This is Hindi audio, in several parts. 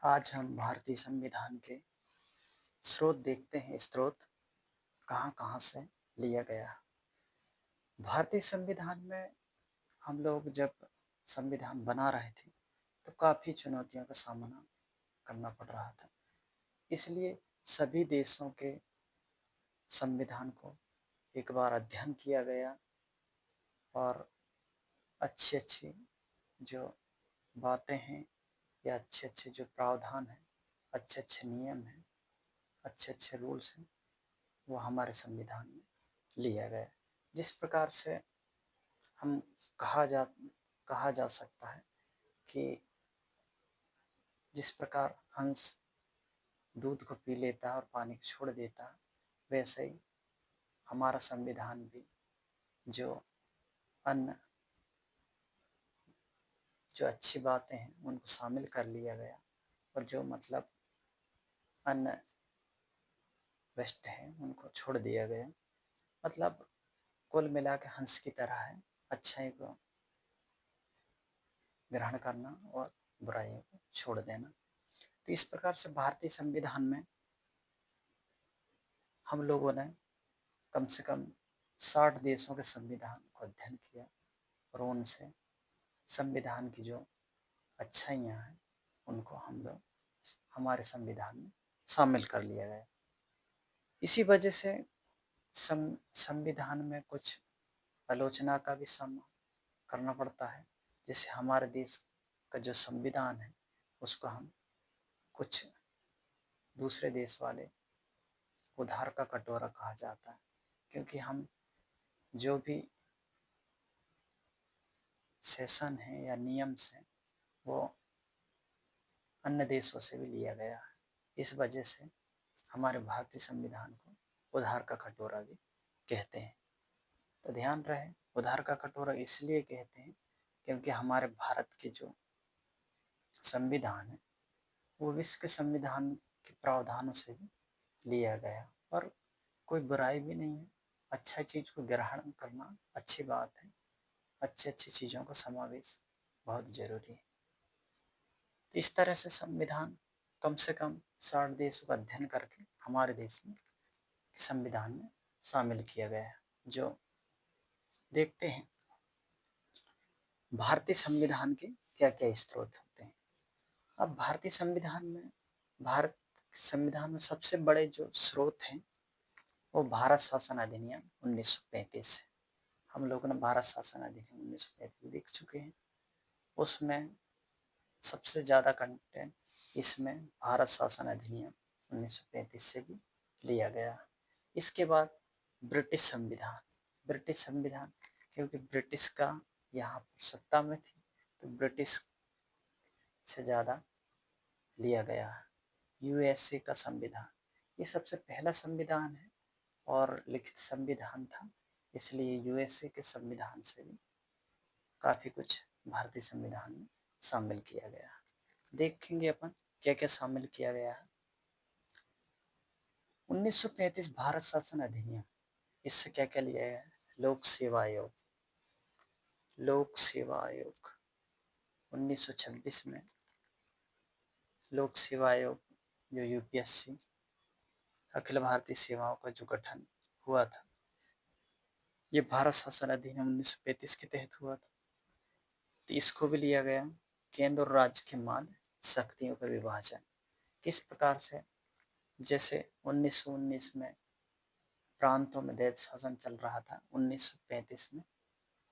आज हम भारतीय संविधान के स्रोत देखते हैं। स्रोत कहाँ-कहाँ से लिया गया है। भारतीय संविधान में हम लोग जब संविधान बना रहे थे तो काफ़ी चुनौतियों का सामना करना पड़ रहा था। इसलिए सभी देशों के संविधान को एक बार अध्ययन किया गया और अच्छी-अच्छी जो बातें हैं या अच्छे-अच्छे जो प्रावधान हैं, अच्छे-अच्छे नियम हैं, अच्छे-अच्छे रूल्स हैं, वो हमारे संविधान में लिया गया। जिस प्रकार से हम कहा जा कहा जा सकता है कि जिस प्रकार हंस दूध को पी लेता है और पानी को छोड़ देता है, वैसे ही हमारा संविधान भी जो अन्य जो अच्छी बातें हैं उनको शामिल कर लिया गया और जो मतलब अन्य वेस्ट है उनको छोड़ दिया गया। मतलब कुल मिला के हंस की तरह है, अच्छाई को ग्रहण करना और बुराइयों को छोड़ देना। तो इस प्रकार से भारतीय संविधान में हम लोगों ने कम से कम 60 देशों के संविधान को अध्ययन किया और उनसे संविधान की जो अच्छाइयाँ हैं उनको हम लोग हमारे संविधान में शामिल कर लिया गया। इसी वजह से संविधान में कुछ आलोचना का भी सामना करना पड़ता है। जैसे हमारे देश का जो संविधान है उसको हम कुछ दूसरे देश वाले उधार का कटोरा कहा जाता है, क्योंकि हम जो भी सेशन है या नियम्स हैं वो अन्य देशों से भी लिया गया है। इस वजह से हमारे भारतीय संविधान को उधार का कटोरा भी कहते हैं। तो ध्यान रहे, उधार का कटोरा इसलिए कहते हैं क्योंकि हमारे भारत के जो संविधान है वो विश्व के संविधान के प्रावधानों से भी लिया गया और कोई बुराई भी नहीं है। अच्छा चीज़ को ग्रहण करना अच्छी बात है। अच्छी चीज़ों का समावेश बहुत ज़रूरी है। तो इस तरह से संविधान कम से कम 60 देशों का अध्ययन करके हमारे देश में संविधान में शामिल किया गया है। जो देखते हैं भारतीय संविधान के क्या-क्या स्रोत होते हैं। अब भारतीय संविधान में भारत संविधान में सबसे बड़े जो स्रोत हैं वो भारत शासन अधिनियम 1935 है। हम लोगों ने भारत शासन अधिनियम 1935 देख चुके हैं। उसमें सबसे ज़्यादा कंटेंट इसमें भारत शासन अधिनियम 1935 से भी लिया गया। इसके बाद ब्रिटिश संविधान क्योंकि ब्रिटिश का यहाँ पर सत्ता में थी तो ब्रिटिश से ज़्यादा लिया गया है। यूएसए का संविधान ये सबसे पहला संविधान है और लिखित संविधान था, इसलिए यूएसए के संविधान से भी काफ़ी कुछ भारतीय संविधान में शामिल किया गया है। देखेंगे अपन क्या-क्या शामिल किया गया है। 1935 भारत शासन अधिनियम, इससे क्या-क्या लिया गया है। लोक सेवा आयोग 1926 में लोक सेवा आयोग जो यूपीएससी अखिल भारतीय सेवाओं का जो गठन हुआ था ये भारत शासन अधिनियम 1935 के तहत हुआ था। तो इसको भी लिया गया। केंद्र और राज्य के मध्य शक्तियों का विभाजन किस प्रकार से, जैसे 1919 में प्रांतों में दैत्य शासन चल रहा था, 1935 में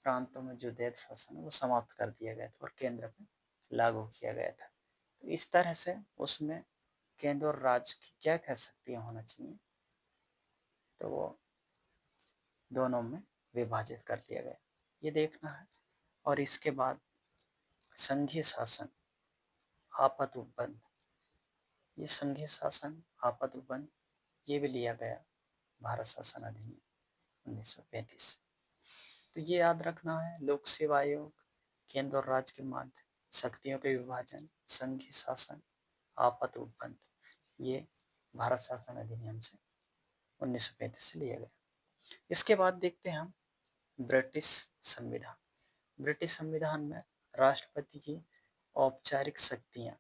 प्रांतों में जो दैत्य शासन है वो समाप्त कर दिया गया था और केंद्र में लागू किया गया था। तो इस तरह से उसमें केंद्र और राज्य की क्या क्या शक्तियाँ होना चाहिए तो वो दोनों में विभाजित कर दिया गया, ये देखना है। और इसके बाद संघीय शासन आपद उपबंध, ये संघीय शासन आपद उपबंध ये भी लिया गया भारत शासन अधिनियम 1935। तो ये याद रखना है, लोक सेवा आयोग, केंद्र और राज्य के मध्य शक्तियों के विभाजन, संघीय शासन, आपद उपबंध, ये भारत शासन अधिनियम से 1935 से लिया गया। इसके बाद देखते हैं हम ब्रिटिश संविधान। ब्रिटिश संविधान में राष्ट्रपति की औपचारिक शक्तियाँ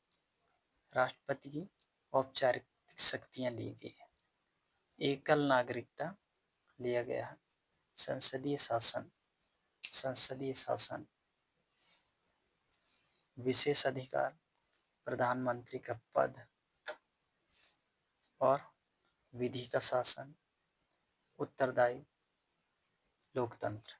राष्ट्रपति की औपचारिक शक्तियां ली गई है। एकल नागरिकता लिया गया है। संसदीय शासन, विशेष अधिकार, प्रधानमंत्री का पद और विधि का शासन, उत्तरदायी, लोकतंत्र।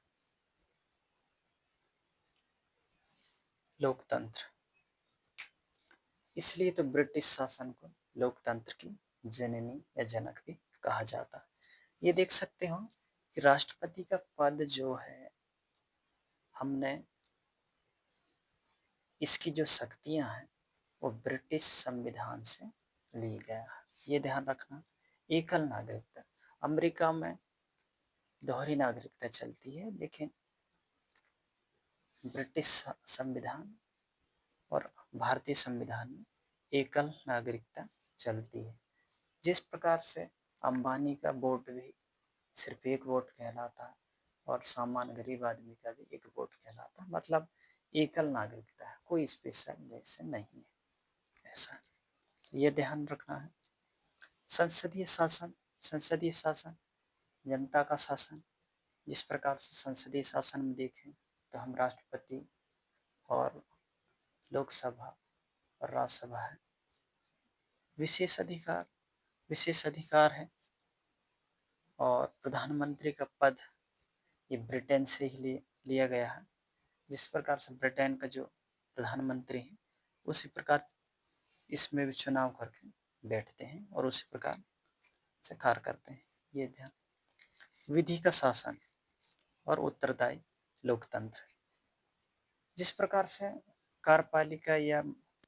इसलिए तो ब्रिटिश शासन को लोकतंत्र की जननी या जनक भी कहा जाता है। ये देख सकते हो कि राष्ट्रपति का पद जो है, हमने इसकी जो शक्तियां हैं वो ब्रिटिश संविधान से ली गया है। ये ध्यान रखना। एकल नागरिकता, अमेरिका में दोहरी नागरिकता चलती है, लेकिन ब्रिटिश संविधान और भारतीय संविधान में एकल नागरिकता चलती है। जिस प्रकार से अंबानी का वोट भी सिर्फ एक वोट कहलाता है और सामान्य गरीब आदमी का भी एक वोट कहलाता है, मतलब एकल नागरिकता है, कोई स्पेशल जैसे नहीं है, ऐसा ये ध्यान रखना है। संसदीय शासन जनता का शासन। जिस प्रकार से संसदीय शासन में देखें तो हम राष्ट्रपति और लोकसभा और राज्यसभा है। विशेष अधिकार है और प्रधानमंत्री का पद ये ब्रिटेन से ही लिया गया है। जिस प्रकार से ब्रिटेन का जो प्रधानमंत्री है उसी प्रकार इसमें भी चुनाव करके बैठते हैं और उसी प्रकार से कार्य करते हैं, ये ध्यान। विधि का शासन और उत्तरदायी लोकतंत्र। जिस प्रकार से कार्यपालिका या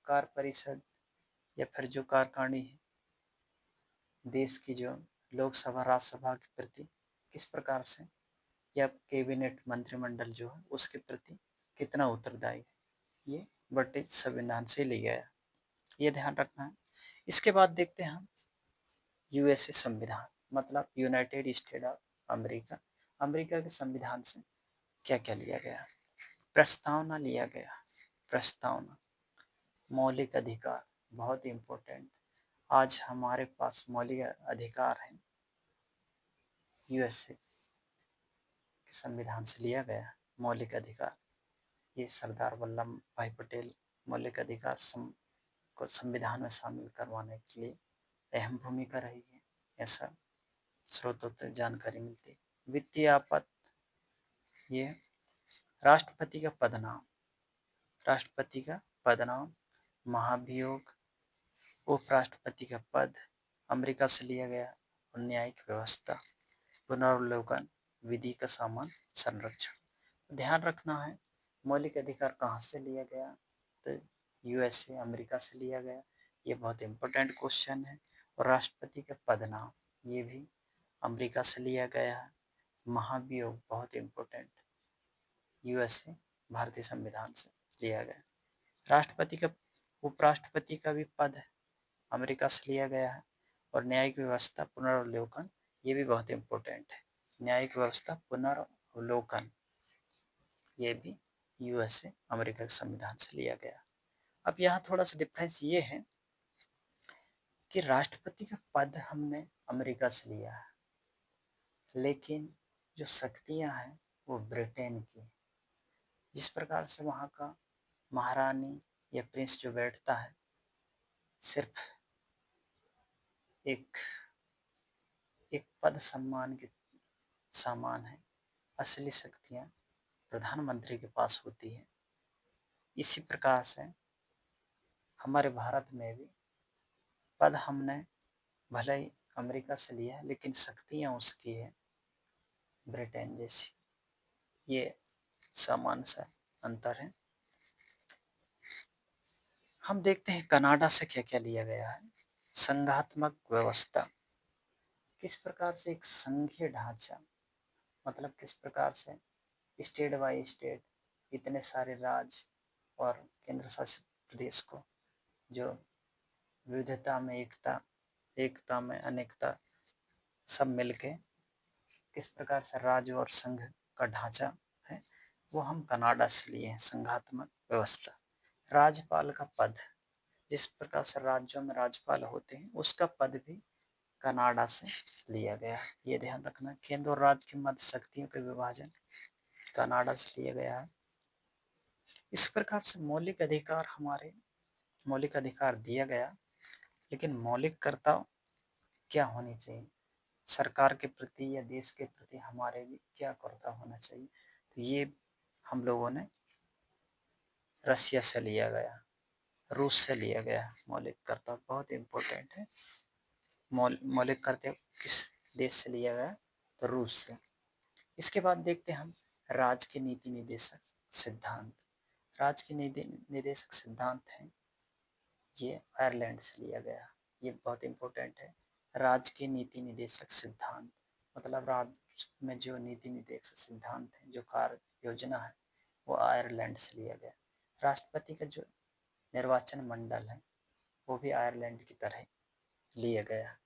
कार्य परिषद या फिर जो कार्यकारिणी है देश की, जो लोकसभा राज्यसभा के प्रति किस प्रकार से, या कैबिनेट मंत्रिमंडल जो है उसके प्रति कितना उत्तरदायी है, ये ब्रिटिश संविधान से लिया गया, ये ध्यान रखना है। इसके बाद देखते हैं हम यूएसए संविधान, मतलब United state of America. America के संविधान से क्या क्या लिया गया? प्रस्तावना लिया गया। प्रस्तावना, मौलिक अधिकार, बहुत इम्पोर्टेंट। आज हमारे पास मौलिक अधिकार है यूएसए के संविधान से लिया गया मौलिक अधिकार। ये सरदार वल्लभ भाई पटेल मौलिक अधिकार को संविधान में शामिल करवाने के लिए अहम भूमिका रही है, ऐसा स्रोतों से जानकारी मिलती है। वित्तीय आपात, ये राष्ट्रपति का पदनाम, महाभियोग, उपराष्ट्रपति का पद अमेरिका से लिया गया और न्यायिक व्यवस्था, पुनर्वलोकन, विधि का सामान संरक्षण। ध्यान रखना है मौलिक अधिकार कहाँ से लिया गया, तो यूएसए अमेरिका से लिया गया, ये बहुत इंपॉर्टेंट क्वेश्चन है। और राष्ट्रपति का पदनाम, ये भी अमेरिका से लिया गया है। महाभियोग बहुत इंपॉर्टेंट, यूएसए भारतीय संविधान से लिया गया। राष्ट्रपति का उपराष्ट्रपति का भी पद है, अमेरिका से लिया गया है। और न्यायिक व्यवस्था पुनर्वलोकन, ये भी बहुत इंपॉर्टेंट है। न्यायिक व्यवस्था पुनर्वलोकन, ये भी यूएसए अमेरिका के संविधान से लिया गया। अब यहाँ थोड़ा सा डिफरेंस ये है कि राष्ट्रपति का पद हमने अमेरिका से लिया है, लेकिन जो शक्तियाँ हैं वो ब्रिटेन की। जिस प्रकार से वहाँ का महारानी या प्रिंस जो बैठता है सिर्फ एक पद सम्मान के सामान है, असली शक्तियाँ प्रधानमंत्री के पास होती है। इसी प्रकार से हमारे भारत में भी पद हमने भले ही अमेरिका से लिया है, लेकिन शक्तियाँ उसकी है ब्रिटेन जैसी, ये सामान्य सा अंतर है। हम देखते हैं कनाडा से क्या क्या लिया गया है। संघात्मक व्यवस्था, किस प्रकार से एक संघीय ढांचा, मतलब किस प्रकार से स्टेट बाय स्टेट इतने सारे राज्य और केंद्र शासित प्रदेश को, जो विविधता में एकता, एकता में अनेकता, सब मिलके किस प्रकार से राज्य और संघ का ढांचा है, वो हम कनाडा से लिए हैं। संघात्मक व्यवस्था। राज्यपाल का पद, जिस प्रकार से राज्यों में राज्यपाल होते हैं उसका पद भी कनाडा से लिया गया है। ये ध्यान रखना, केंद्र और राज्य की मध्य शक्तियों के विभाजन कनाडा से लिया गया है। इस प्रकार से मौलिक अधिकार दिया गया, लेकिन मौलिक कर्तव्य क्या होनी चाहिए, सरकार के प्रति या देश के प्रति हमारे भी क्या कर्तव्य होना चाहिए। तो ये हम लोगों ने रसिया से लिया गया, रूस से लिया गया। मौलिक कर्तव्य बहुत इंपॉर्टेंट है। मौलिक कर्तव्य किस देश से लिया गया, तो रूस से। इसके बाद देखते हैं हम राज्य के नीति निर्देशक सिद्धांत। राज्य के नीति निर्देशक सिद्धांत हैं, ये आयरलैंड से लिया गया। ये बहुत इंपॉर्टेंट है। राज्य के नीति निर्देशक सिद्धांत मतलब राज्य में जो नीति निर्देशक सिद्धांत है, जो कार्य योजना है, वो आयरलैंड से लिया गया। राष्ट्रपति का जो निर्वाचन मंडल है वो भी आयरलैंड की तरह लिया गया।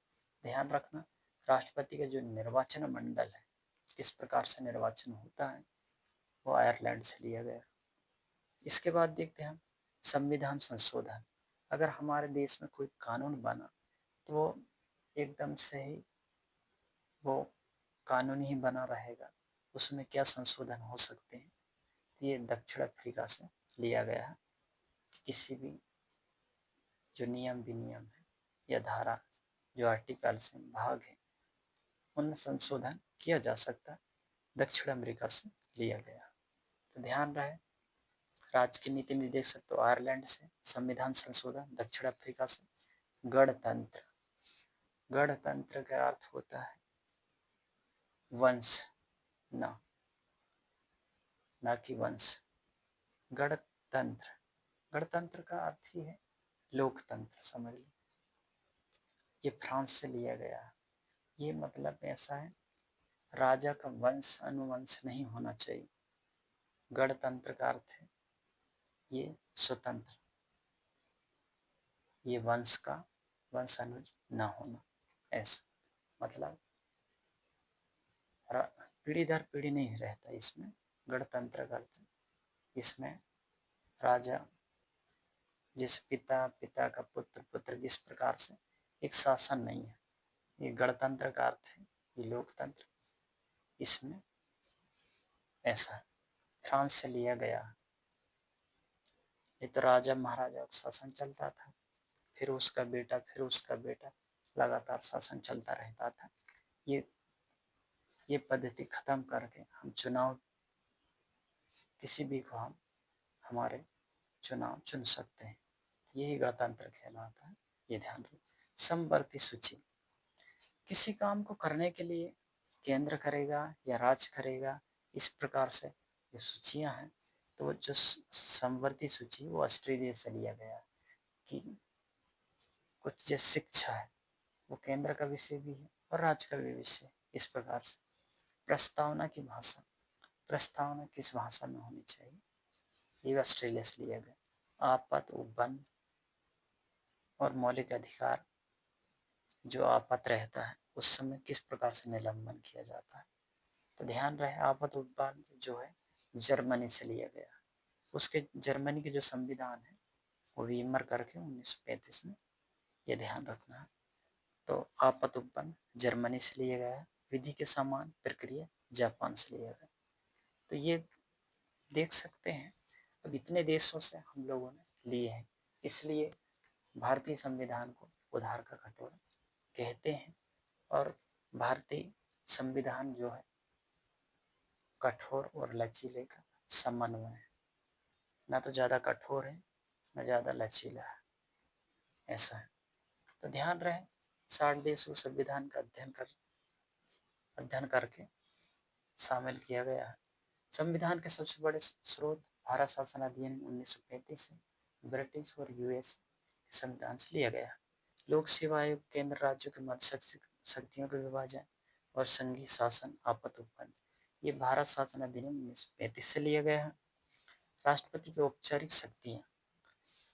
ध्यान रखना, राष्ट्रपति का जो निर्वाचन मंडल है, किस प्रकार से निर्वाचन होता है, वो आयरलैंड से लिया गया। इसके बाद देखते हैं हम संविधान संशोधन। अगर हमारे देश में कोई कानून बना तो वो एकदम से ही वो कानून ही बना रहेगा, उसमें क्या संशोधन हो सकते हैं। ये दक्षिण अफ्रीका से लिया गया है कि किसी भी जो नियम विनियम है या धारा जो आर्टिकल से भाग है, उनमें संशोधन किया जा सकता है। दक्षिण अमेरिका से लिया गया। तो ध्यान रहे, राज्य की नीति निर्देशक तो आयरलैंड से, संविधान संशोधन दक्षिण अफ्रीका से। गणतंत्र, गणतंत्र का अर्थ होता है वंश, ना कि वंश। गणतंत्र, गणतंत्र का अर्थ ही है लोकतंत्र, समझ लो। ये फ्रांस से लिया गया है। ये मतलब ऐसा है, राजा का वंश अनुवंश नहीं होना चाहिए। गणतंत्र का अर्थ है ये स्वतंत्र, ये वंश का वंश अनुज न होना, ऐसा मतलब पीढ़ी दर पीढ़ी नहीं रहता इसमें। गणतंत्र का अर्थ इसमें राजा जिस पिता, पिता का पुत्र, पुत्र किस प्रकार से एक शासन नहीं है। ये गणतंत्र का अर्थ है ये लोकतंत्र, इसमें ऐसा फ्रांस से लिया गया। ये तो राजा महाराजा का शासन चलता था, फिर उसका बेटा, फिर उसका बेटा, लगातार शासन चलता रहता था। ये पद्धति खत्म करके हम चुनाव, किसी भी को हम हमारे चुनाव चुन सकते हैं। यही गणतंत्र कहलाता है, ये ध्यान रखो। समवर्ती सूची, किसी काम को करने के लिए केंद्र करेगा या राज्य करेगा, इस प्रकार से ये सूचियां हैं। तो जो समवर्ती सूची वो ऑस्ट्रेलिया से लिया गया कि कुछ जो शिक्षा है वो केंद्र का विषय भी है और राज्य का भी विषय। इस प्रकार से प्रस्तावना की भाषा, प्रस्तावना किस भाषा में होनी चाहिए, ये ऑस्ट्रेलिया से लिया गया। आपात उपबंध और मौलिक अधिकार, जो आपात रहता है उस समय किस प्रकार से निलंबन किया जाता है। तो ध्यान रहे, आपात उपबंध जो है जर्मनी से लिया गया। उसके जर्मनी के जो संविधान है वो वीमर करके 1935 में, ये ध्यान रखना है। तो आपात उपबंध जर्मनी से लिया गया है। विधि के समान प्रक्रिया जापान से लिया गया। तो ये देख सकते हैं, अब इतने देशों से हम लोगों ने लिए हैं, इसलिए भारतीय संविधान को उधार का कटोरा कहते हैं। और भारतीय संविधान जो है कठोर और लचीले का समन्वय है, ना तो ज़्यादा कठोर है ना ज़्यादा लचीला है, ऐसा है। तो ध्यान रहे, 60 देशों संविधान का अध्ययन करके शामिल किया गया है। संविधान के सबसे बड़े स्रोत भारत शासन अधिनियम 1935 है, ब्रिटिश और यूएस के संविधान से लिया गया। लोक सेवा आयोग केंद्र राज्यों के मध्य शक्तियों के विभाजन और संघीय शासन आपात उपबंध, ये भारत शासन अधिनियम 1935 से लिया गया है। राष्ट्रपति की औपचारिक शक्तियाँ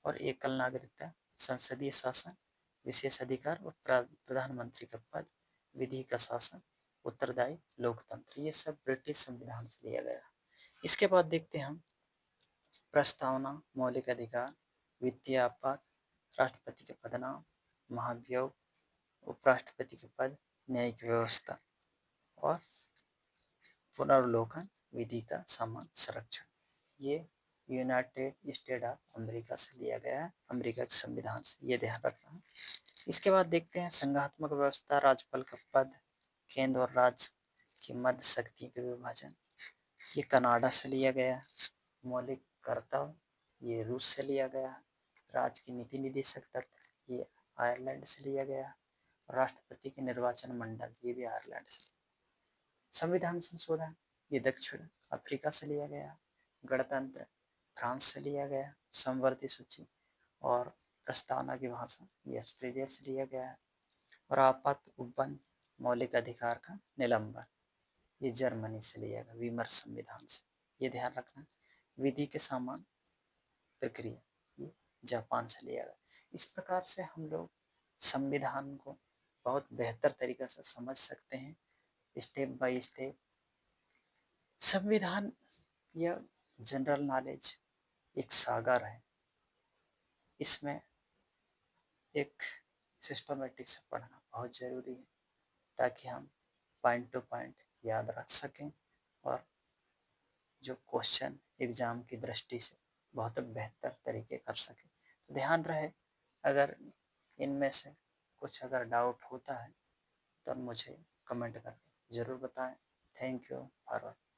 और एकल नागरिकता, संसदीय शासन, विशेष अधिकार और प्रधानमंत्री का पद, विधि का शासन, उत्तरदायी लोकतंत्र, ये सब ब्रिटिश संविधान से लिया गया। इसके बाद देखते हैं हम प्रस्तावना, मौलिक अधिकार, वित्तीय आपात, राष्ट्रपति के पदनाम, महाभियोग, उपराष्ट्रपति के पद, न्यायिक व्यवस्था और पुनर्वलोकन विधि का समान संरक्षण। ये यूनाइटेड स्टेट ऑफ अमेरिका से लिया गया है, अमेरिका के संविधान से, ये ध्यान रखना है। इसके बाद देखते हैं संघात्मक व्यवस्था, राज्यपाल का पद, केंद्र और राज्य की मध्य शक्ति के विभाजन, ये कनाडा से लिया गया है। मौलिक कर्तव्य, ये रूस से लिया गया है। राज्य की नीति निदेशक तत्व, ये आयरलैंड से लिया गया है। राष्ट्रपति के निर्वाचन मंडल, ये भी आयरलैंड से। संविधान संशोधन, ये दक्षिण अफ्रीका से लिया गया। गणतंत्र, फ्रांस से लिया गया। समवर्ती सूची और प्रस्तावना की भाषा, ये ऑस्ट्रेलिया से लिया गया है। और आपात उपबंध, मौलिक अधिकार का निलंबन, ये जर्मनी से लिया गया, विमर्श संविधान से, ये ध्यान रखना। विधि के समान प्रक्रिया, ये जापान से लिया गया। इस प्रकार से हम लोग संविधान को बहुत बेहतर तरीके से समझ सकते हैं, स्टेप बाय स्टेप। संविधान या जनरल नॉलेज एक सागर है, इसमें एक सिस्टमेटिक से पढ़ना बहुत ज़रूरी है ताकि हम पॉइंट टू पॉइंट याद रख सकें और जो क्वेश्चन एग्ज़ाम की दृष्टि से बहुत बेहतर तरीके कर सकें। तो ध्यान रहे, अगर इनमें से कुछ अगर डाउट होता है तो मुझे कमेंट करके ज़रूर बताएं। Thank you for watching.